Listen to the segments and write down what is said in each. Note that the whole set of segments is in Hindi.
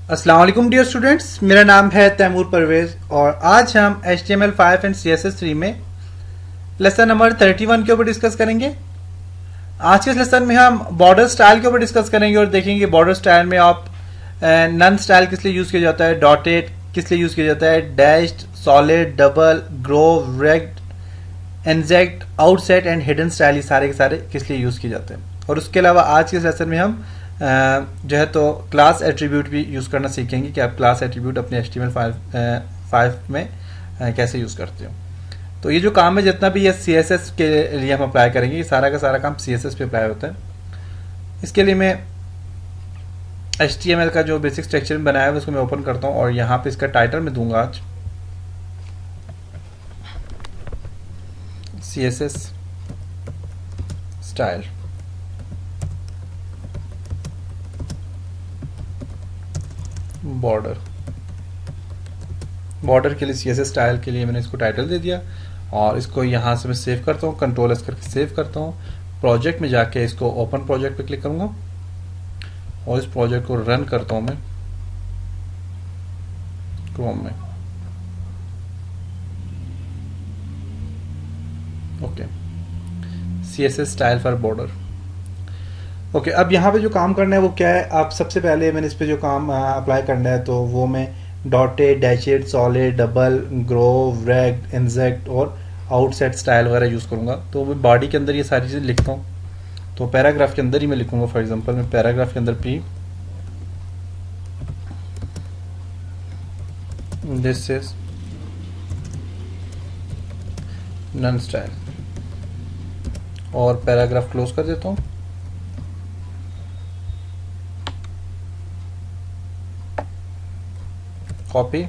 अस्सलाम वालेकुम डियर स्टूडेंट्स, मेरा नाम है तैमूर परवेज और आज हम HTML5 एंड CSS3 में लेसन नंबर 31 के ऊपर डिस्कस करेंगे। आज के इस लेसन में हम बॉर्डर स्टाइल के ऊपर डिस्कस करेंगे और देखेंगे बॉर्डर स्टाइल में आप नन स्टाइल किस लिए यूज किया जाता है, डॉटेड किस लिए यूज किया जाता है, डैश्ड, सॉलिड, डबल, ग्रोव, रेक्ट, inset, outset and hidden style, ये सारे के सारे किस लिए यूज किए जाते हैं। और उसके अलावा आज के इस लेसन में हम जो है तो क्लास एट्रीब्यूट भी यूज करना सीखेंगे कि आप क्लास एट्रीब्यूट अपने HTML5 में कैसे यूज करते हो। तो ये जो काम है जितना भी ये CSS के लिए हम अप्लाई करेंगे, ये सारा का सारा काम CSS पे अप्लाई होता है। इसके लिए मैं HTML का जो बेसिक स्ट्रक्चर बनाया है उसको मैं ओपन करता हूँ और यहाँ पे इसका टाइटल मैं दूंगा आज CSS स्टाइल। बॉर्डर के लिए CSS स्टाइल के लिए मैंने इसको टाइटल दे दिया और इसको यहाँ से मैं सेव करता हूँ, कंट्रोल एस करके सेव करता हूँ। प्रोजेक्ट में जाके इसको ओपन प्रोजेक्ट पे क्लिक करूंगा और इस प्रोजेक्ट को रन करता हूँ मैं क्रोम में। Okay, CSS style for border. Okay, अब यहाँ पे जो काम करना है वो क्या है, आप सबसे पहले मैंने इस पे जो काम अप्लाई करना है तो वो मैं dotted, dashed, solid, double, groove, रेक्ट, इंजेक्ट और आउटसेट स्टाइल वगैरह यूज़ करूँगा। तो मैं बॉडी के अंदर ये सारी चीज़ें लिखता हूँ, तो पैराग्राफ के अंदर ही मैं लिखूँगा। फॉर एग्जांपल मैं पैराग्राफ के अंदर P this is none style और पैराग्राफ क्लोज कर देता हूँ। कॉपी,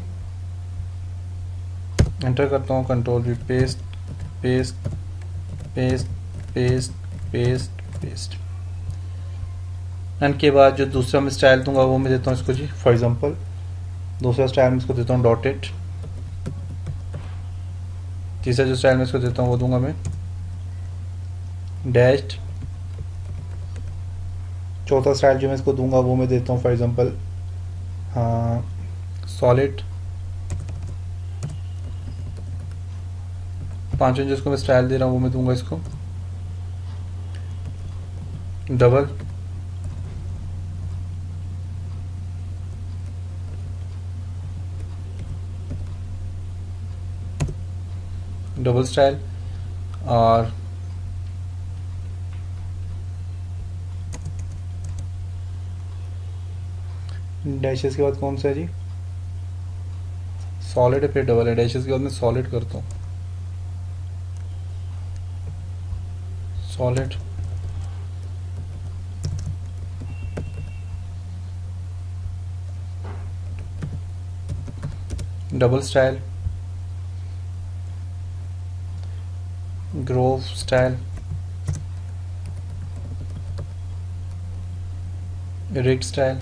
एंटर करता हूँ, control V, paste paste paste paste paste paste. End के बाद जो दूसरा मैं स्टाइल दूंगा वो मैं देता हूँ इसको जी, फॉर एग्जांपल दूसरा स्टाइल मैं इसको देता हूँ डॉटेड। तीसरा जो स्टाइल मैं इसको देता हूँ वो दूंगा मैं डैश्ड। चौथा स्टाइल जो मैं इसको दूंगा वो मैं देता हूँ फॉर एग्जांपल सॉलिड। पांचवें जिसको मैं स्टाइल दे रहा हूँ वो मैं दूंगा इसको डबल। डबल स्टाइल और डैशेस के बाद कौन सा है जी, सॉलिड है, फिर डबल है। डैशेस के बाद मैं सॉलिड करता हूँ, solid, double style, groove style, रिग स्टाइल,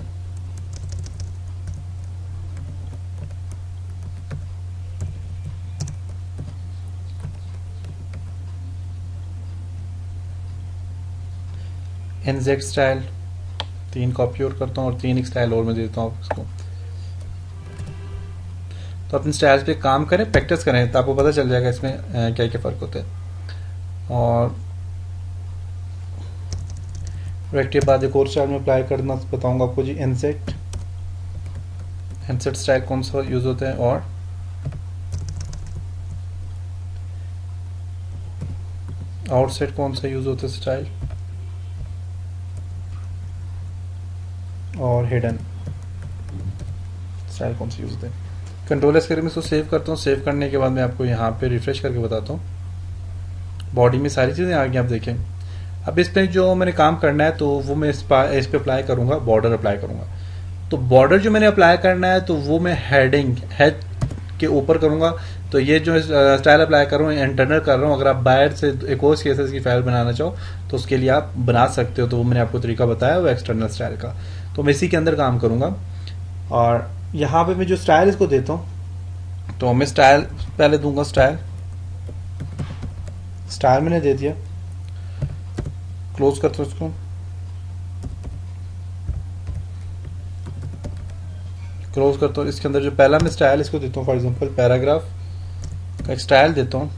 एनजेक्ट स्टाइल। तीन कॉपी और करता हूँ और तीन एक स्टाइल और मैं देता हूँ इसको। तो अपने स्टाइल्स पे काम करें, प्रैक्टिस करें, तो आपको पता चल जाएगा इसमें क्या क्या फ़र्क होते हैं। और रेक्ट के बाद एक और स्टाइल में अप्लाई करना बताऊंगा आपको जी, एनसेट। एनसेट स्टाइल कौन सा यूज़ होता है और आउटसेट कौन सा यूज़ होता है स्टाइल, और हिडन स्टाइल कौन सा यूज़ होता है। कंट्रोल एस करके मैं इसको सेव करता हूँ। सेव करने के बाद मैं आपको यहाँ पे रिफ्रेश करके बताता हूँ। बॉडी में सारी चीज़ें आ गई, आप देखें। अब इस पर जो मैंने काम करना है तो वो मैं इस पे अप्लाई करूँगा, बॉर्डर अप्लाई करूँगा। तो बॉर्डर जो मैंने अप्लाई करना है तो वो मैं हेड के ऊपर करूँगा। तो ये जो स्टाइल अप्लाई कर रहा हूँ इंटरनल कर रहा हूँ। अगर आप बाहर से एक और CSS की फाइल बनाना चाहो तो उसके लिए आप बना सकते हो, तो वो मैंने आपको तरीका बताया वो एक्सटर्नल स्टाइल का। तो मैं इसी के अंदर काम करूँगा और यहाँ पे मैं जो स्टाइल इसको देता हूँ तो मैं स्टाइल पहले दूंगा। स्टाइल मैंने दे दिया, क्लोज करते हो इसको। क्लोज करता हूँ। इसके अंदर जो पहला मैं स्टाइल इसको देता हूँ, फॉर एग्जांपल पैराग्राफ का एक स्टाइल देता हूँ।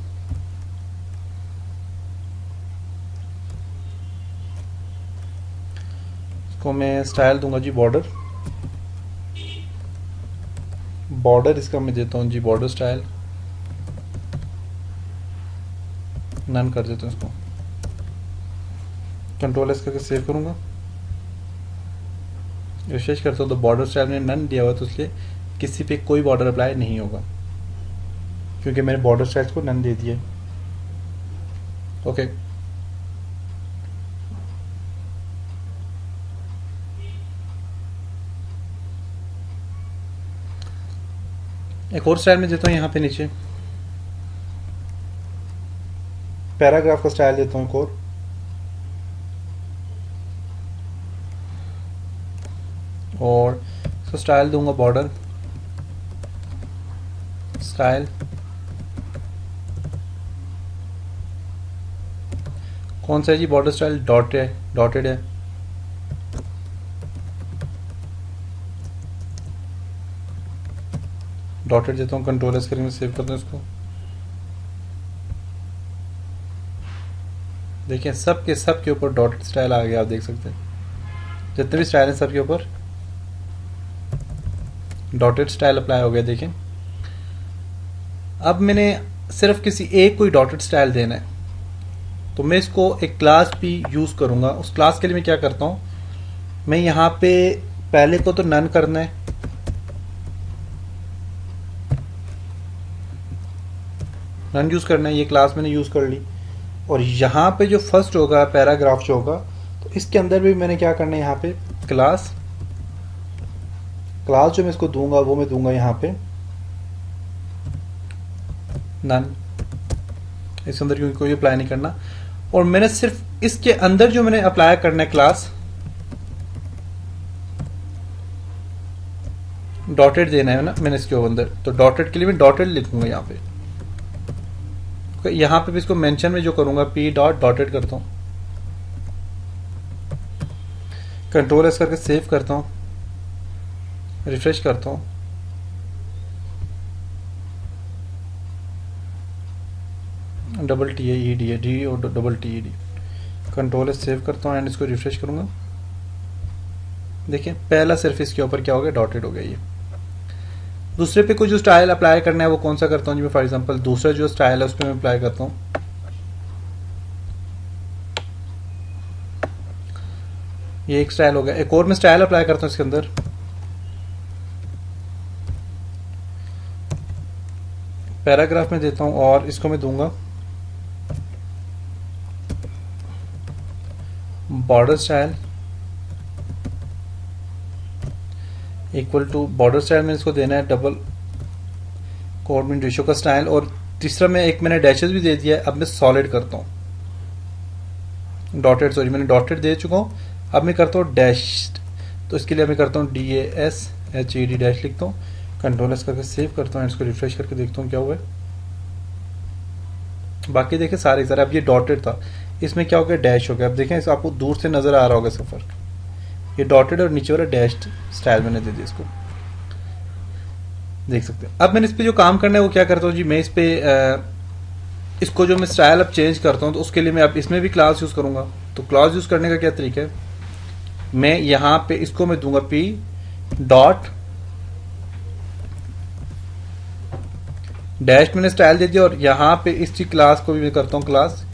इसको मैं स्टाइल दूंगा जी बॉर्डर। बॉर्डर इसका मैं देता हूँ जी बॉर्डर स्टाइल, नन कर देता हूँ इसको। कंट्रोल एस करके सेव करूँगा, रिफ्रेश करता हूँ तो बॉर्डर स्टाइल में नन दिया हुआ, तो इसलिए किसी पे कोई बॉर्डर अप्लाई नहीं होगा क्योंकि मैंने बॉर्डर स्टाइल को नन दे दिया। ओके, एक और स्टाइल में देता हूँ यहाँ पे नीचे, पैराग्राफ का स्टाइल देता हूँ एक और इसको स्टाइल दूंगा बॉर्डर स्टाइल। कौन सा है जी बॉर्डर स्टाइल? डॉटेड है। डॉटेड देता हूँ, कंट्रोल एस करके सेव करता हूँ इसको। देखिए सब के ऊपर डॉटेड स्टाइल आ गया, आप देख सकते हैं जितने भी स्टाइल हैं सब के ऊपर डॉटेड स्टाइल अप्लाई हो गया। देखें अब मैंने सिर्फ किसी एक कोई डॉटेड स्टाइल देना है तो मैं इसको एक क्लास भी यूज करूंगा। उस क्लास के लिए मैं क्या करता हूं, मैं यहां पे पहले को तो नन करना है, नन यूज करना है, ये क्लास मैंने यूज कर ली। और यहां पे जो फर्स्ट होगा पैराग्राफ जो होगा तो इसके अंदर भी मैंने क्या करना है, यहाँ पे क्लास जो मैं इसको दूंगा वो मैं दूंगा यहाँ पे नन। इसके अंदर क्योंकि कोई अप्लाई नहीं करना, और मैंने सिर्फ इसके अंदर जो मैंने अप्लाई करना है क्लास डॉटेड देना है ना मैंने इसके अंदर, तो डॉटेड के लिए मैं डॉटेड लिखूंगा यहाँ पे। यहाँ पे भी इसको मेंशन में जो करूंगा पी डॉट डॉटेड करता हूँ, कंट्रोल एस करके सेव करता हूँ, रिफ्रेश करता हूँ। डबल टी ई डी है, डी और double T E D. Control S save करता हूँ एंड इसको रिफ्रेश करूंगा। देखिए पहला सिर्फ इसके ऊपर क्या हो गया, डॉटेड हो गया। ये दूसरे पे कोई जो स्टाइल अप्लाई करना है वो कौन सा करता हूँ जी मैं, फॉर एग्जांपल दूसरा जो स्टाइल है उस पर मैं अप्लाई करता हूँ। ये एक स्टाइल हो गया। एक और मैं स्टाइल अप्लाई करता हूँ इसके अंदर, पैराग्राफ में देता हूँ और इसको मैं दूंगा border style equal to border style में इसको देना है डबल कोऑर्डिनेट रेशियो का स्टाइल। और तीसरा में एक मैंने डैशेस भी दे दिया है। अब मैं सॉलिड करता हूँ, डॉटेड सॉरी मैंने डॉटेड दे चुका हूँ, अब मैं करता हूँ डैश। तो इसके लिए मैं करता हूँ DASHED डैश लिखता हूँ, कंट्रोल एस करके सेव करता हूँ, इसको रिफ्रेश करके देखता हूँ क्या हुआ है। बाकी देखें सारे सारे, अब ये डॉटेड था इसमें क्या हो गया, डैश हो गया। अब देखें इस आपको दूर से नजर आ रहा होगा इसका फर्क, ये डॉटेड और नीचे वाला डैश्ड स्टाइल मैंने दे दिया इसको, देख सकते हैं। अब मैंने इस पे जो काम करना है वो क्या करता हूँ जी, मैं इस पे इसको जो मैं स्टाइल अब चेंज करता हूँ तो उसके लिए मैं अब इसमें भी क्लास यूज करूंगा। तो क्लास यूज करने का क्या तरीका है, मैं यहां पे इसको मैं दूंगा पी डॉट डैश, मैंने स्टाइल दे दिया, और यहां पे इसी क्लास को भी मैं करता हूं class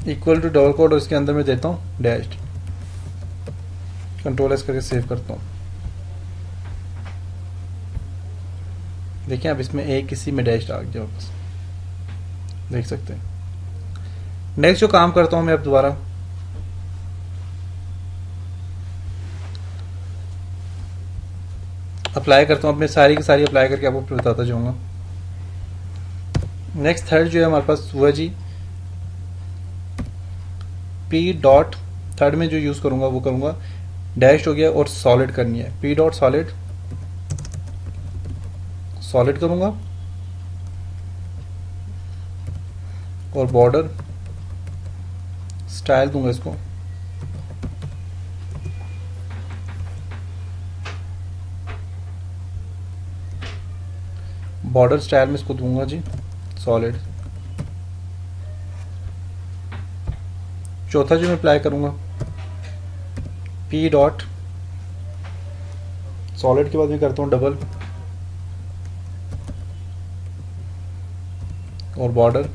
equal to double code और इसके अंदर मैं देता हूं डैश। कंट्रोल एस करके सेव करता हूं। देखिए अब इसमें एक किसी में डैश आ गया वापस, देख सकते हैं। नेक्स्ट जो काम करता हूं मैं अब दोबारा अप्लाई करता हूं, अपने सारी की सारी अप्लाई करके आपको बताता जाऊंगा। नेक्स्ट थर्ड जो है हमारे पास वो है जी पी डॉट, थर्ड में जो यूज करूंगा वो करूंगा डैश हो गया और सॉलिड करनी है, पी डॉट सॉलिड, सॉलिड करूंगा और बॉर्डर स्टाइल दूंगा इसको, बॉर्डर स्टाइल में इसको दूंगा जी सॉलिड। चौथा जो मैं अप्लाई करूंगा पी डॉट, सॉलिड के बाद मैं करता हूँ डबल और बॉर्डर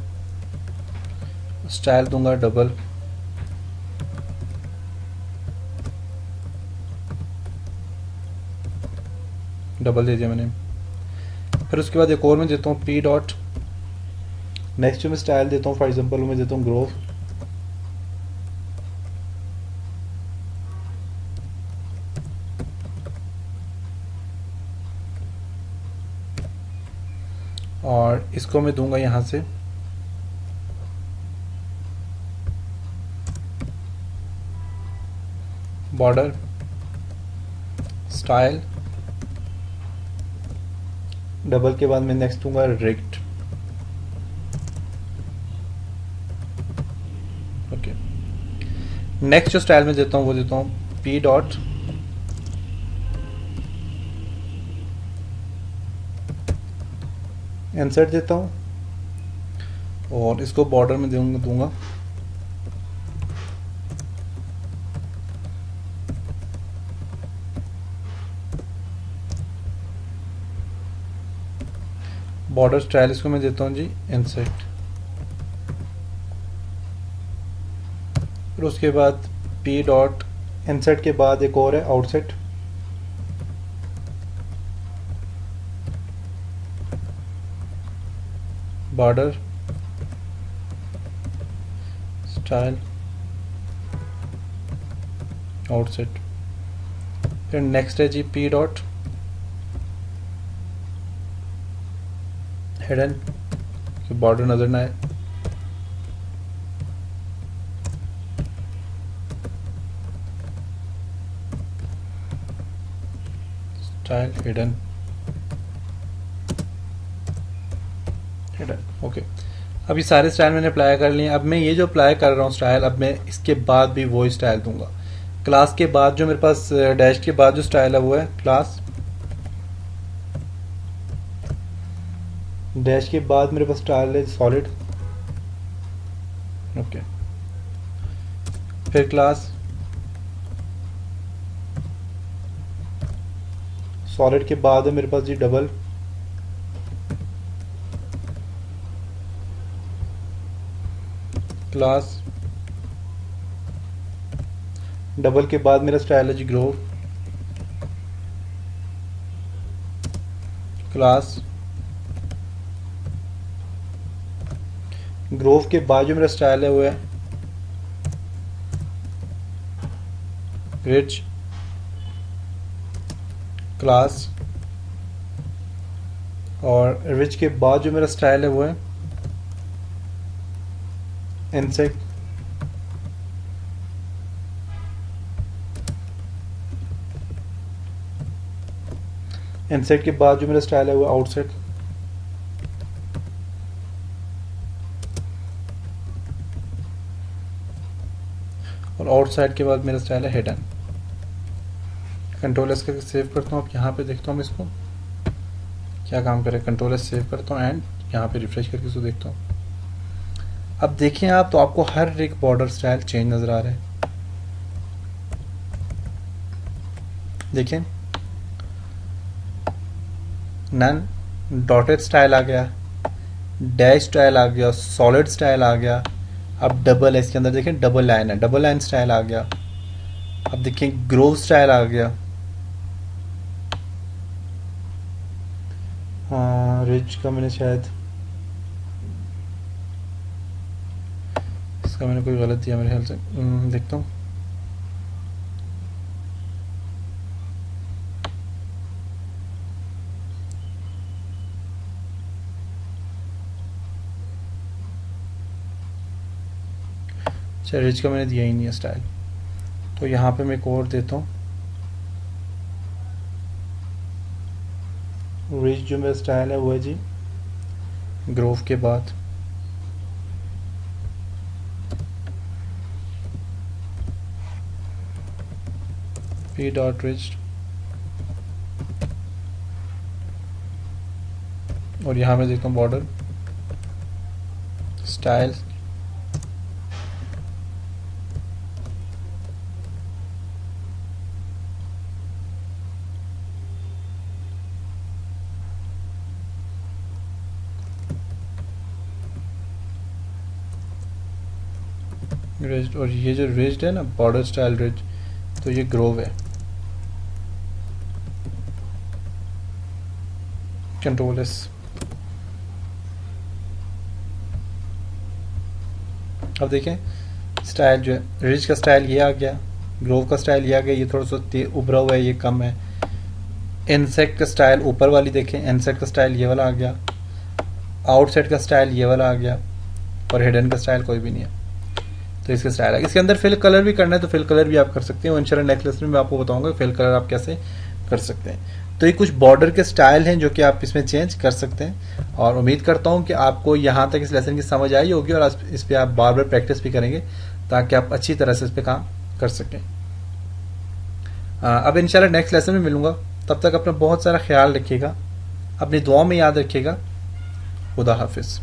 स्टाइल दूंगा डबल, डबल दे दिया मैंने। फिर उसके बाद एक और मैं देता हूँ पी डॉट, नेक्स्ट जो मैं स्टाइल देता हूँ फॉर एग्जांपल मैं देता हूँ ग्रोव, और इसको मैं दूंगा यहां से बॉर्डर स्टाइल डबल के बाद मैं नेक्स्ट दूंगा रिक्ट। ओके, नेक्स्ट जो स्टाइल में देता हूँ वो देता हूँ पी डॉट इंसर्ट देता हूँ और इसको बॉर्डर में दूंगा बॉर्डर स्टाइल, इसको मैं देता हूँ जी इंसर्ट। फिर उसके बाद पी डॉट इंसर्ट के बाद एक और है आउटसेट, बॉर्डर स्टाइल आउटसेट। फिर नेक्स्ट है G P dot hidden, border नजर ना आए, स्टाइल हिडन हिडन। ओके, अब ये सारे स्टाइल मैंने अप्लाई कर लिए। अब मैं ये जो अप्लाई कर रहा हूँ स्टाइल, अब मैं इसके बाद भी वही स्टाइल दूंगा। क्लास के बाद जो मेरे पास डैश के बाद जो स्टाइल है वो है क्लास, डैश के बाद मेरे पास स्टाइल है सॉलिड। ओके, फिर क्लास, सॉलिड के बाद है मेरे पास जी डबल, क्लास, डबल के बाद मेरा स्टाइल है जी ग्रोव, क्लास, ग्रोव के बाद जो मेरा स्टाइल है वो है रिच, क्लास, और रिच के बाद जो मेरा स्टाइल है वो है इंसेक्ट, इंसेक्ट के बाद जो मेरा स्टाइल है वो आउटसेट, और आउटसाइड के बाद मेरा स्टाइल है हिडन। कंट्रोल एस करके सेव करता हूँ। अब यहाँ पे देखता हूँ मैं इसको क्या काम करे। कंट्रोल एस सेव करता हूँ एंड यहाँ पे रिफ्रेश करके इसको देखता हूँ। अब देखिए आप, तो आपको हर एक बॉर्डर स्टाइल चेंज नजर आ रहा है। देखिए नन डॉटेड स्टाइल आ गया, डैश स्टाइल आ गया, सॉलिड स्टाइल आ गया। अब डबल है इसके अंदर, देखिए डबल लाइन है, डबल लाइन स्टाइल आ गया। अब देखिए ग्रोव स्टाइल आ गया, हाँ रिच का मैंने शायद इसका मैंने कोई गलत दिया मेरे ख्याल से, देखता हूँ। अच्छा, रिच का मैंने दिया ही नहीं है स्टाइल, तो यहाँ पे मैं एक और देता हूँ। रिच जो मेरा स्टाइल है वो है जी ग्रोव के बाद, पी डॉट रिच और यहाँ मैं देखता हूँ बॉर्डर स्टाइल, रिज्ड, और ये जो रिज्ड है ना बॉर्डर स्टाइल रिज, तो ये ग्रोव है। Control S. अब देखें स्टाइल जो है, रिज का स्टाइल ये आ गया, ग्रोव का स्टाइल ये आ गया, ये थोड़ा सा उभरा हुआ है, ये कम है। इनसेक्ट का स्टाइल ऊपर वाली देखें, इनसेक्ट का स्टाइल ये वाला आ गया, आउटसाइड का स्टाइल ये वाला आ गया, और हिडन का स्टाइल कोई भी नहीं है। तो इसका स्टाइल है। इसके अंदर फिल कलर भी करना है तो फिल कलर भी आप कर सकते हैं, इंशाल्लाह नेक्स्ट लेसन में मैं आपको बताऊंगा फिल कलर आप कैसे कर सकते हैं। तो ये कुछ बॉर्डर के स्टाइल हैं जो कि आप इसमें चेंज कर सकते हैं, और उम्मीद करता हूं कि आपको यहाँ तक इस लेसन की समझ आई होगी और इस पर आप बार बार प्रैक्टिस भी करेंगे ताकि आप अच्छी तरह से इस पर काम कर सकें। अब इंशाल्लाह नेक्स्ट लेसन में मिलूंगा, तब तक अपना बहुत सारा ख्याल रखिएगा, अपनी दुआ में याद रखिएगा। खुदा हाफिज़।